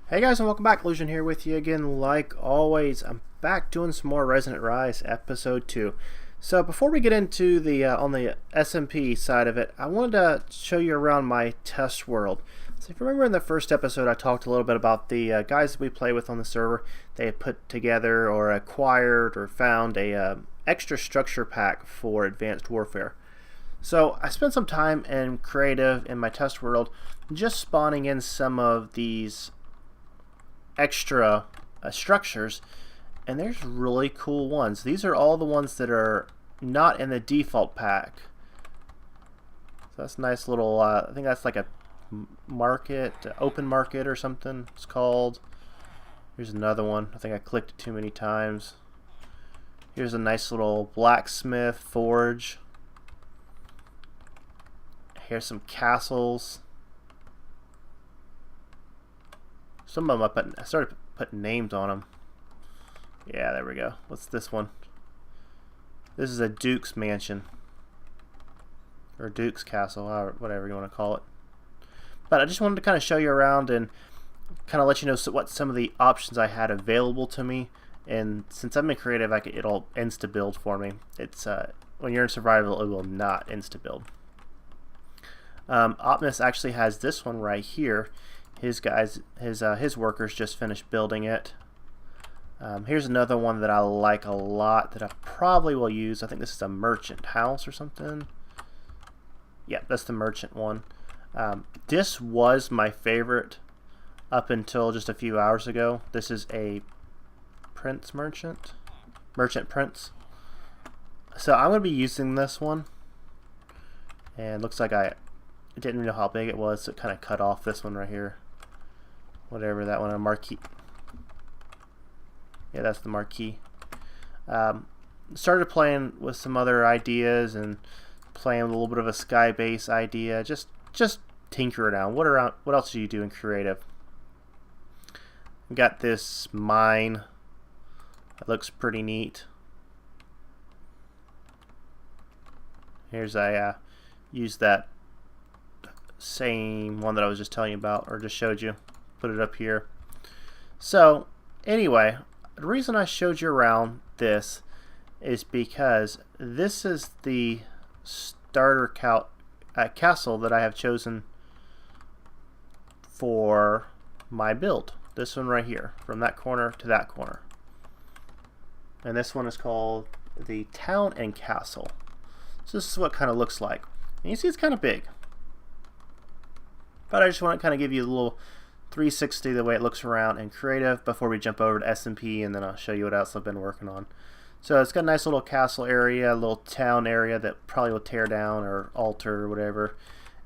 Hey guys, and welcome back. Illusion here with you again. Like always, I'm back doing some more Resonant Rise episode 2. So before we get into the on the SMP side of it, I wanted to show you around my test world. So if you remember in the first episode, I talked a little bit about the guys that we play with on the server. They had put together or acquired or found a extra structure pack for Advanced Warfare. So I spent some time in creative in my test world just spawning in some of these extra structures, and there's really cool ones. These are all the ones that are not in the default pack. So that's a nice little I think that's like a market, open market or something it's called. Here's another one. I think I clicked it too many times. Here's a nice little blacksmith forge. Here's some castles. Some of them I started putting names on them. Yeah, there we go. What's this one? This is a Duke's mansion. Or Duke's castle, or whatever you want to call it. But I just wanted to kind of show you around and kind of let you know what some of the options I had available to me. And since I'm in creative, it'll insta-build for me. It's when you're in survival, it will not insta-build. Optimus actually has this one right here. His workers just finished building it. Here's another one that I like a lot that I probably will use. I think this is a merchant house or something. Yeah, that's the merchant one. This was my favorite up until just a few hours ago. This is a merchant prince. So I'm going to be using this one. And it looks like I didn't know how big it was, so it kind of cut off this one right here. Whatever that one, a marquee. Yeah, that's the marquee. Started playing with some other ideas and playing with a little bit of a sky base idea. Just tinker around. What else do you do in creative? Got this mine. That looks pretty neat. Here's use that same one that I was just telling you about, or just showed you. Put it up here. So anyway, the reason I showed you around this is because this is the starter castle that I have chosen for my build. This one right here, from that corner to that corner. And this one is called the Town and Castle. So this is what it kind of looks like. And you see it's kind of big. But I just want to kind of give you a little 360 the way it looks around in creative before we jump over to SMP, and then I'll show you what else I've been working on. So it's got a nice little castle area, a little town area that probably will tear down or alter or whatever.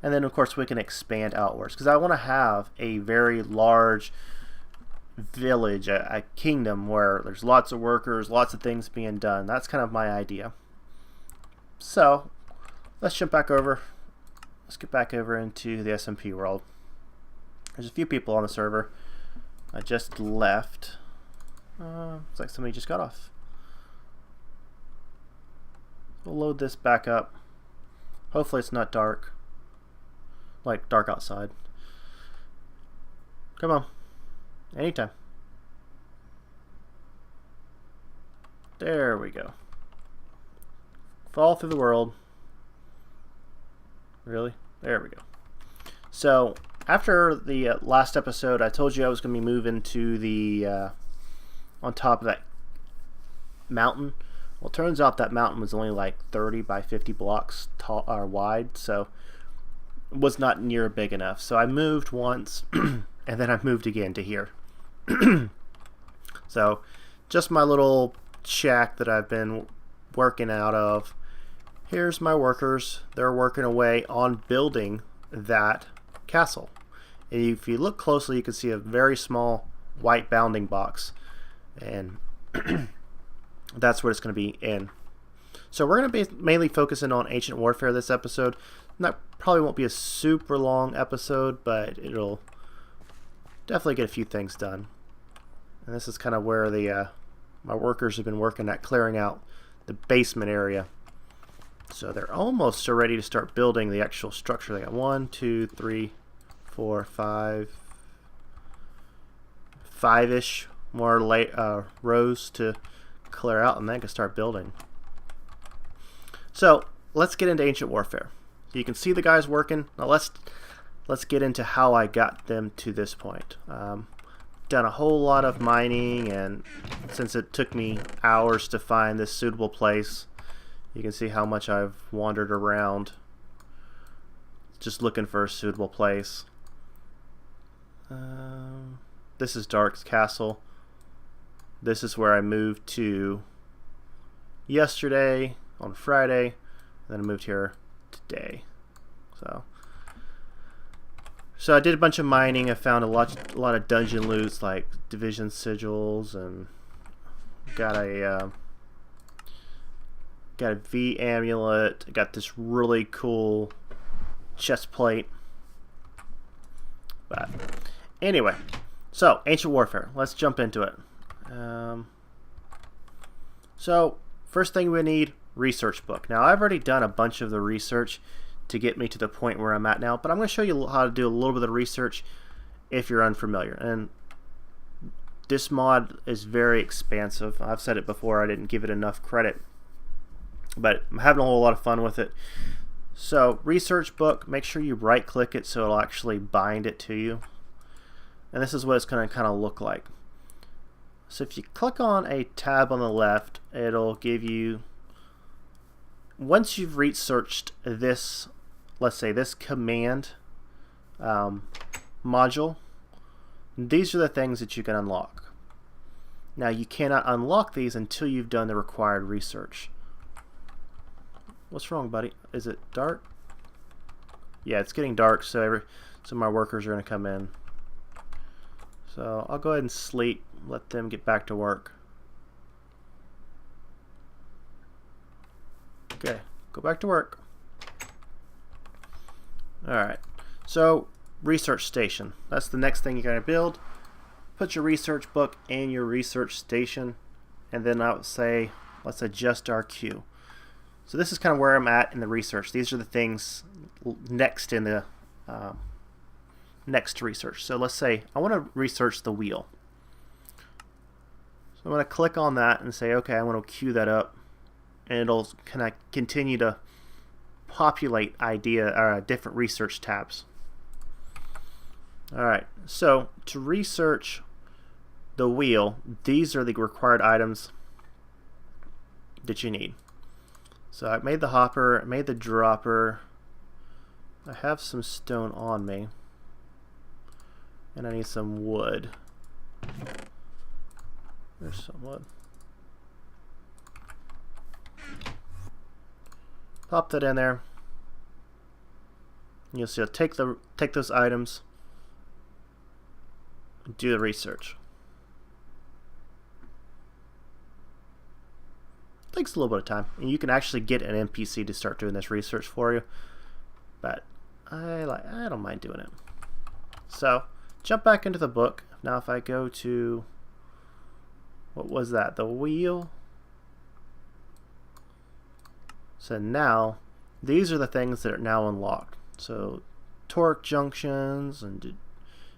And then of course we can expand outwards because I want to have a very large village, a kingdom where there's lots of workers, lots of things being done. That's kind of my idea. So let's jump back over. Let's get back over into the SMP world. There's a few people on the server. I just left. Looks like somebody just got off. We'll load this back up. Hopefully it's not dark. Like dark outside. Come on. Anytime. There we go. Fall through the world. Really? There we go. So after the last episode, I told you I was going to be moving to the on top of that mountain. Well, it turns out that mountain was only like 30 by 50 blocks tall or wide, so it was not near big enough. So I moved once, and then I moved again to here. So just my little shack that I've been working out of. Here's my workers. They're working away on building that castle. And if you look closely, you can see a very small white bounding box, and that's what it's going to be in. So we're going to be mainly focusing on Ancient Warfare this episode. That probably won't be a super long episode, but it'll definitely get a few things done. And this is kind of where the my workers have been working at clearing out the basement area. So they're almost ready to start building the actual structure. They got 1, 2, 3, 4, 5, 5-ish more rows to clear out, and then I can start building. So let's get into Ancient Warfare. You can see the guys working. Now let's get into how I got them to this point. Done a whole lot of mining, and since it took me hours to find this suitable place, you can see how much I've wandered around just looking for a suitable place. This is Dark's Castle. This is where I moved to yesterday on Friday, and then I moved here today. So I did a bunch of mining. I found a lot of dungeon loots like division sigils, and got a V amulet. I got this really cool chest plate. But anyway, so Ancient Warfare. Let's jump into it. So first thing we need, research book. Now I've already done a bunch of the research to get me to the point where I'm at now, but I'm going to show you how to do a little bit of research if you're unfamiliar. And this mod is very expansive. I've said it before, I didn't give it enough credit, but I'm having a whole lot of fun with it. So research book, make sure you right click it so it'll actually bind it to you, and this is what it's going to kind of look like. So if you click on a tab on the left, it'll give you, once you've researched this, let's say this command module, these are the things that you can unlock. Now you cannot unlock these until you've done the required research. What's wrong, buddy? Is it dark? Yeah, it's getting dark, so my workers are going to come in. So I'll go ahead and sleep, let them get back to work. Okay, go back to work. Alright, so research station. That's the next thing you're going to build. Put your research book in your research station, and then I would say let's adjust our queue. So this is kind of where I'm at in the research. These are the things next in the next research. So let's say I want to research the wheel. So I'm going to click on that and say, okay, I want to queue that up, and it'll kind of continue to populate different research tabs. Alright, so to research the wheel, these are the required items that you need. So I made the hopper, I made the dropper, I have some stone on me, and I need some wood. There's some wood. Pop that in there. You'll see. I'll take those items, and do the research. Takes a little bit of time, and you can actually get an NPC to start doing this research for you. But I don't mind doing it. So jump back into the book. Now if I go to, what was that? The wheel. So now, these are the things that are now unlocked. So torque junctions and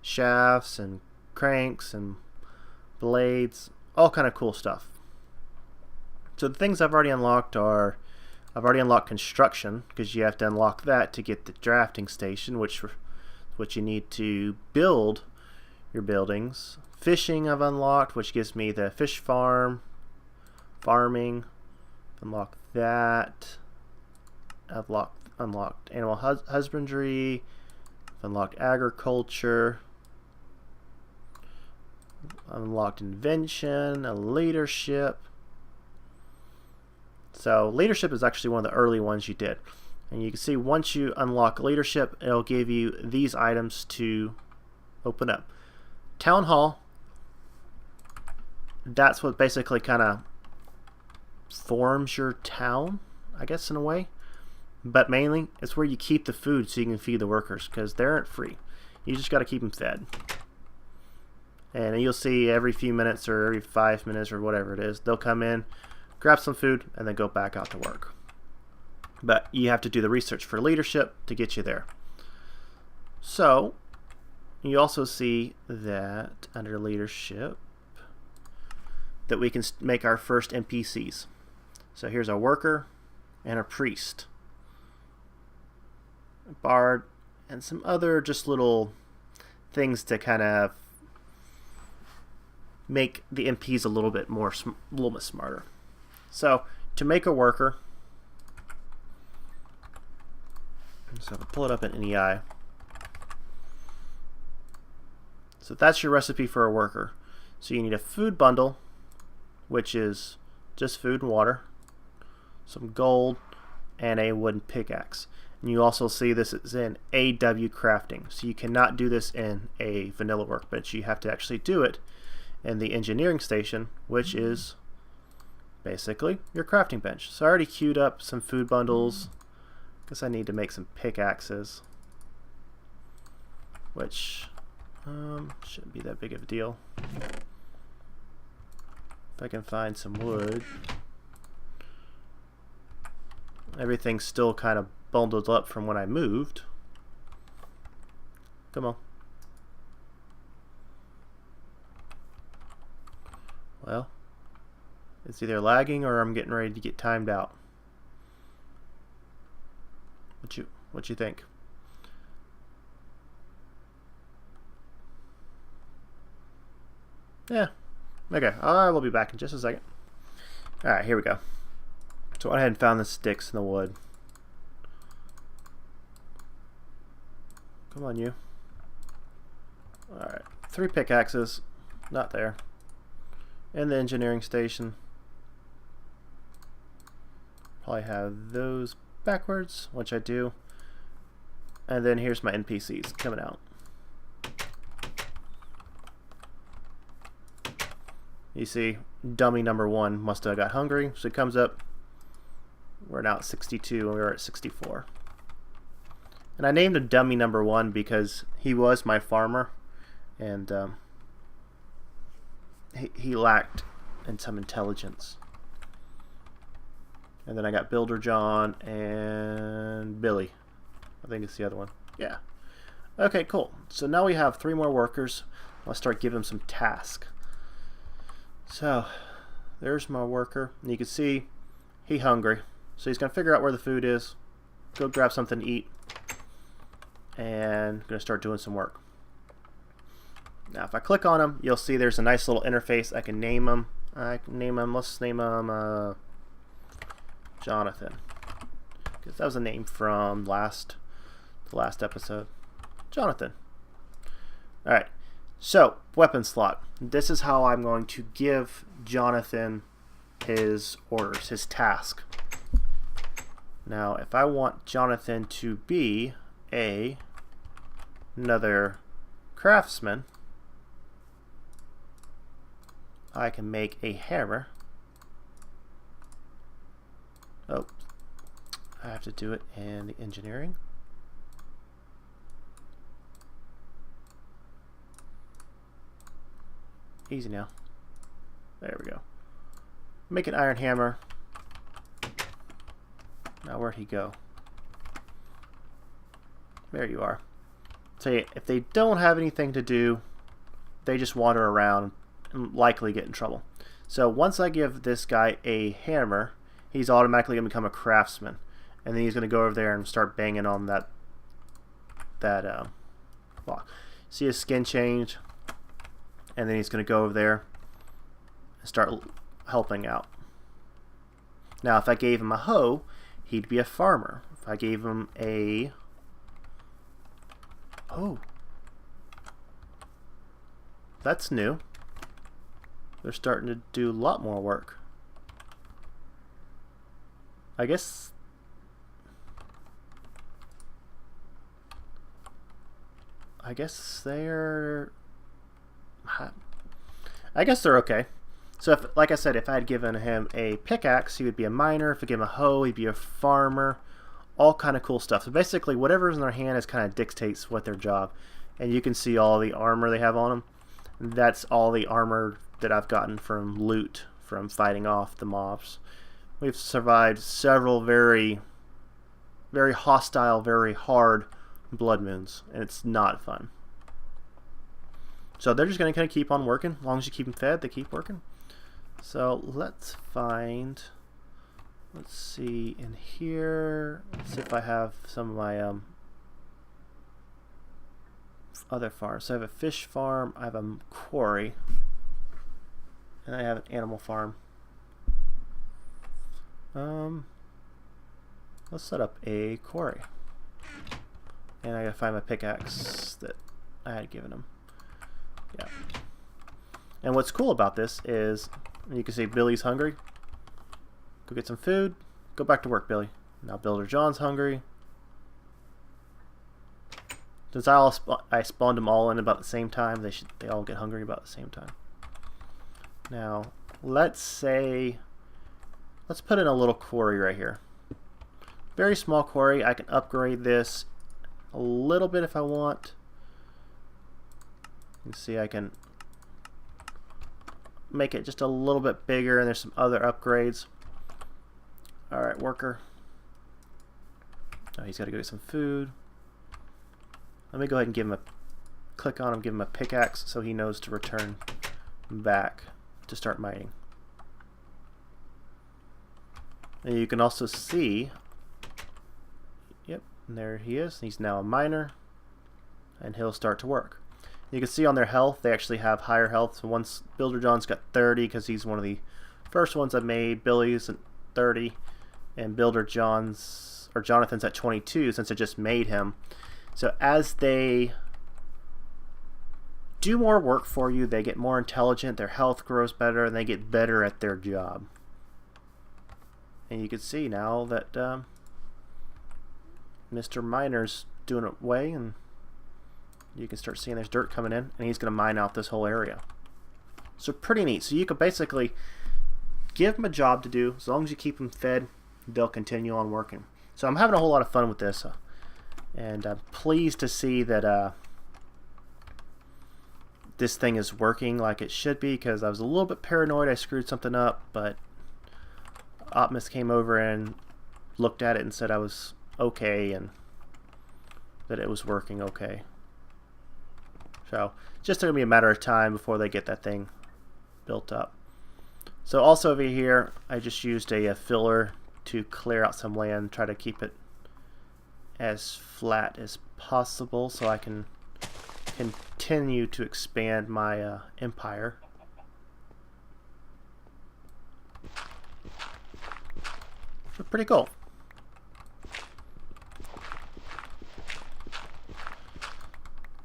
shafts and cranks and blades, all kind of cool stuff. So the things I've already unlocked are, I've already unlocked construction, because you have to unlock that to get the drafting station, which you need to build your buildings. Fishing I've unlocked, which gives me the fish farm, farming. Unlock that. I've unlocked animal husbandry. I've unlocked agriculture. Unlocked invention, leadership. So leadership is actually one of the early ones you did. And you can see once you unlock leadership, it'll give you these items to open up. Town hall. That's what basically kind of forms your town, I guess, in a way. But mainly, it's where you keep the food so you can feed the workers, because they aren't free. You just got to keep them fed. And you'll see every few minutes or every 5 minutes or whatever it is, they'll come in, grab some food, and then go back out to work. But you have to do the research for leadership to get you there. So you also see that under leadership that we can make our first NPCs. So here's a worker and a priest, a bard, and some other just little things to kind of make the NPCs a little bit smarter. So to make a worker, so if I pull it up in NEI, so that's your recipe for a worker. So you need a food bundle, which is just food and water, some gold, and a wooden pickaxe. And you also see this is in AW crafting. So you cannot do this in a vanilla workbench. You have to actually do it in the engineering station, which is basically your crafting bench. So I already queued up some food bundles. Guess I need to make some pickaxes, which shouldn't be that big of a deal. If I can find some wood. Everything's still kind of bundled up from when I moved. Come on. Well, it's either lagging or I'm getting ready to get timed out. What you think? Yeah. Okay, I will be back in just a second. Alright, here we go. So I went ahead and found the sticks in the wood. Come on, you. Alright, 3 pickaxes. Not there. In the engineering station. Probably have those backwards, which I do. And then here's my NPCs coming out. You see, dummy number 1 must have got hungry, so it comes up. We're now at 62 and we were at 64. And I named him dummy number 1 because he was my farmer, and he lacked in some intelligence. And then I got Builder John and Billy. I think it's the other one. Yeah. Okay, cool. So now we have 3 more workers. Let's start giving them some tasks. So there's my worker, and you can see he's hungry. So he's going to figure out where the food is, go grab something to eat, and going to start doing some work. Now if I click on him, you'll see there's a nice little interface. I can name him. Let's name him Jonathan, because that was a name from the last episode. Jonathan. Alright, so weapon slot. This is how I'm going to give Jonathan his orders, his task. Now if I want Jonathan to be another craftsman, I can make a hammer. Oh, I have to do it in the engineering. Easy now. There we go. Make an iron hammer. Now where'd he go? There you are. So if they don't have anything to do, they just wander around and likely get in trouble. So once I give this guy a hammer, he's automatically going to become a craftsman. And then he's going to go over there and start banging on that block. See his skin change? And then he's going to go over there and start helping out. Now if I gave him a hoe, he'd be a farmer. If I gave him a... Oh. That's new. They're starting to do a lot more work. I guess they're... I guess they're okay. So if, like I said, if I had given him a pickaxe, he would be a miner. If I gave him a hoe, he'd be a farmer. All kind of cool stuff. So basically whatever's in their hand is kind of dictates what their job. And you can see all the armor they have on them. That's all the armor that I've gotten from loot, from fighting off the mobs. We've survived several very, very hostile, very hard blood moons, and it's not fun. So they're just going to kind of keep on working. As long as you keep them fed, they keep working. So let's find, let's see in here, let's see if I have some of my other farms. So I have a fish farm, I have a quarry, and I have an animal farm. Let's set up a quarry. And I gotta find my pickaxe that I had given him. Yeah. And what's cool about this is you can see Billy's hungry. Go get some food. Go back to work, Billy. Now Builder John's hungry. Since I spawned them all in about the same time, they all get hungry about the same time. Now let's put in a little quarry right here. Very small quarry. I can upgrade this a little bit if I want. You can see I can make it just a little bit bigger, and there's some other upgrades. Alright, worker. Oh, he's got to go get some food. Let me go ahead and give him click on him, give him a pickaxe so he knows to return back to start mining. And you can also see, yep, there he is. He's now a miner, and he'll start to work. You can see on their health, they actually have higher health. So once Builder John's got 30 because he's one of the first ones I made. Billy's at 30, and Builder John's or Jonathan's at 22 since I just made him. So as they do more work for you, they get more intelligent, their health grows better, and they get better at their job. And you can see now that Mr. Miner's doing it away, and you can start seeing there's dirt coming in, and he's going to mine out this whole area. So pretty neat. So you can basically give them a job to do. As long as you keep them fed, they'll continue on working. So I'm having a whole lot of fun with this, and I'm pleased to see that this thing is working like it should be, because I was a little bit paranoid I screwed something up, but Optimus came over and looked at it and said I was okay and that it was working okay. So just going to be a matter of time before they get that thing built up. So also over here, I just used a filler to clear out some land, try to keep it as flat as possible so I can continue to expand my empire. So pretty cool.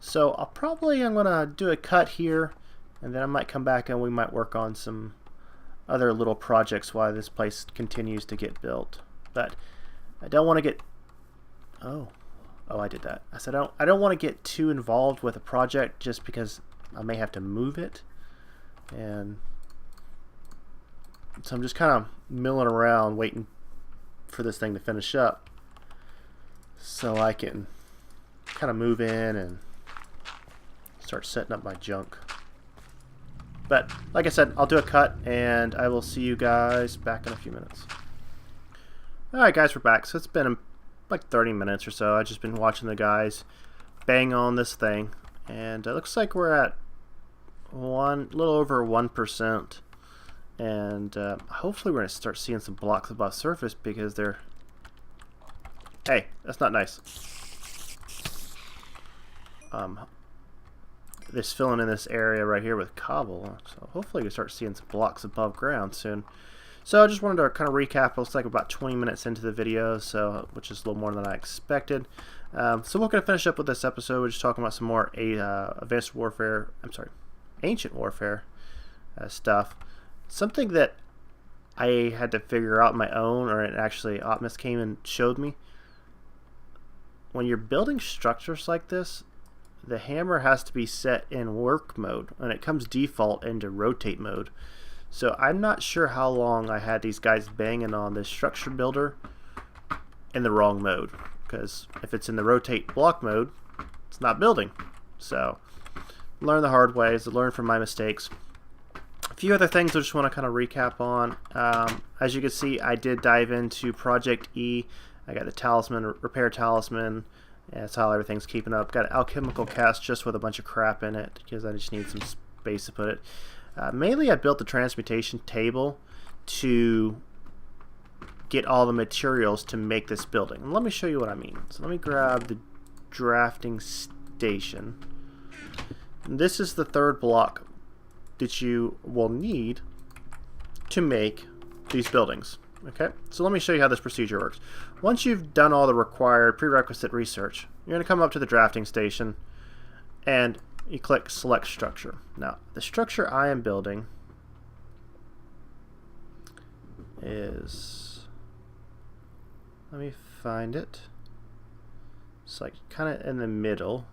So I'm gonna do a cut here, and then I might come back and we might work on some other little projects while this place continues to get built. But I don't want to get I did that. I said I don't want to get too involved with a project just because I may have to move it, and so I'm just kind of milling around waiting for this thing to finish up so I can kind of move in and start setting up my junk. But like I said, I'll do a cut and I will see you guys back in a few minutes. Alright guys, we're back. So it's been like 30 minutes or so. I've just been watching the guys bang on this thing, and it looks like we're at a little over 1%, and hopefully we're going to start seeing some blocks above surface, because they're, hey, that's not nice. This filling in this area right here with cobble, so hopefully we start seeing some blocks above ground soon. So I just wanted to kind of recap. It looks like about 20 minutes into the video, so which is a little more than I expected. So we're going to finish up with this episode. We're just talking about some more Ancient Warfare stuff. Something that I had to figure out on my own, or it actually Optimus came and showed me. When you're building structures like this, the hammer has to be set in work mode, and it comes default into rotate mode. So I'm not sure how long I had these guys banging on this structure builder in the wrong mode, because if it's in the rotate block mode, it's not building. So learn the hard way, so learn from my mistakes. A few other things I just want to kind of recap on. As you can see, I did dive into Project E. I got the talisman, repair talisman, Yeah, that's how everything's keeping up. Got an alchemical cast just with a bunch of crap in it because I just need some space to put it. Mainly I built the transmutation table to get all the materials to make this building. And let me show you what I mean. So let me grab the drafting station. And this is the third block that you will need to make these buildings. Okay, so let me show you how this procedure works. Once you've done all the required prerequisite research, you're going to come up to the drafting station and you click select structure. Now, the structure I am building is, let me find it. It's like kind of in the middle.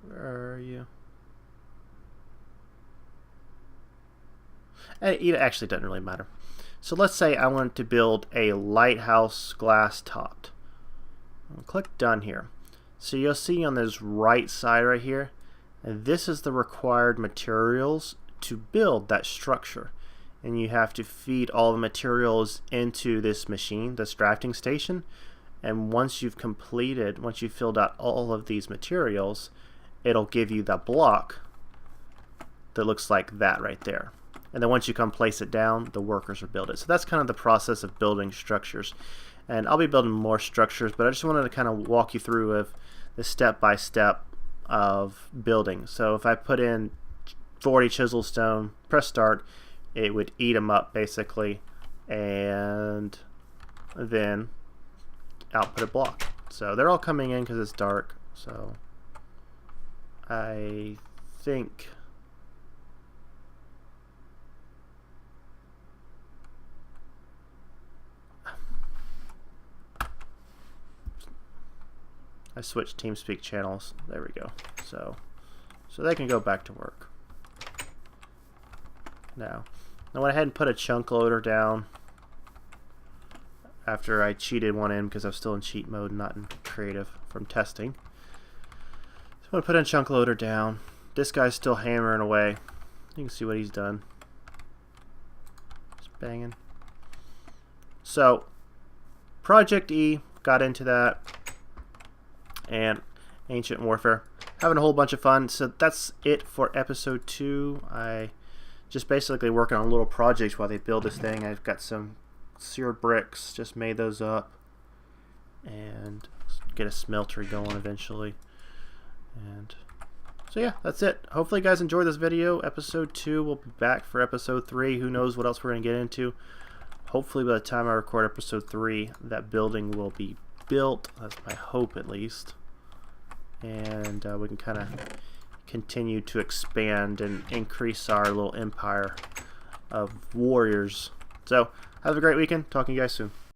Where are you? And it actually doesn't really matter. So let's say I wanted to build a lighthouse glass topped. I'll click done here. So you'll see on this right side right here, and this is the required materials to build that structure. And you have to feed all the materials into this machine, this drafting station. And once you've completed, once you've filled out all of these materials, it'll give you the block that looks like that right there. And then once you come place it down, the workers will build it. So that's kind of the process of building structures. And I'll be building more structures, but I just wanted to kind of walk you through of the step-by-step of building. So if I put in 40 chisel stone, press start, it would eat them up basically, and then output a block. So they're all coming in because it's dark. So I think I switched TeamSpeak channels. There we go. So they can go back to work. Now I went ahead and put a chunk loader down after I cheated one in because I was still in cheat mode, not in creative from testing. So I'm going to put a chunk loader down. This guy's still hammering away. You can see what he's done. Just banging. So Project E, got into that, and Ancient Warfare. Having a whole bunch of fun. So that's it for episode 2. I just basically working on little projects while they build this thing. I've got some seared bricks, just made those up, and get a smeltery going eventually. And so yeah, that's it. Hopefully you guys enjoyed this video. Episode 2, we'll be back for episode 3. Who knows what else we're going to get into. Hopefully by the time I record episode 3, that building will be built. That's my hope, at least. And we can kind of continue to expand and increase our little empire of warriors. So have a great weekend. Talking to you guys soon.